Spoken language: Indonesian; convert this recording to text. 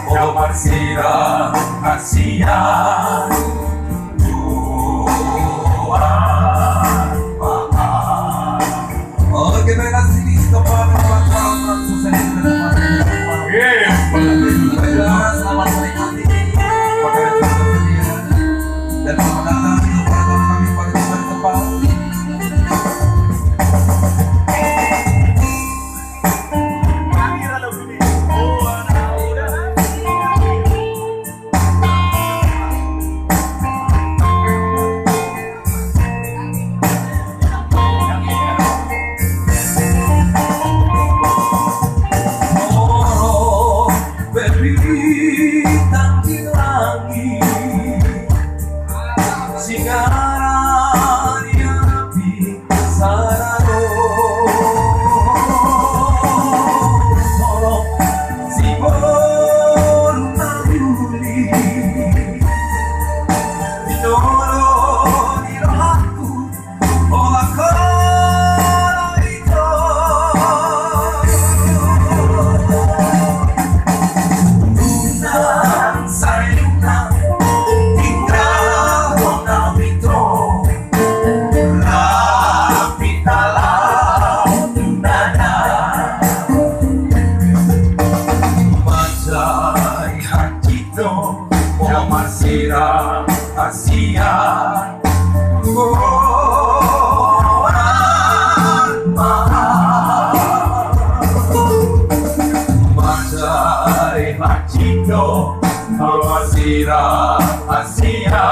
yang bersirah kasihan Tuhan maaf. Oke, mereka sini kepada orang-orang susah yang selamat menikmati makanan tersedia dan selamat datang untuk para tamu kami pada tempat tempat. Bintang di langit, singaran yang api sararo, tolong si bolu nabuli, dinoro di rohaku, olah kala itu. Sayuna Indra Bona Mito Rapitala Dunana Macai Hajito Momasira Asia Macai Hajito Masira Asia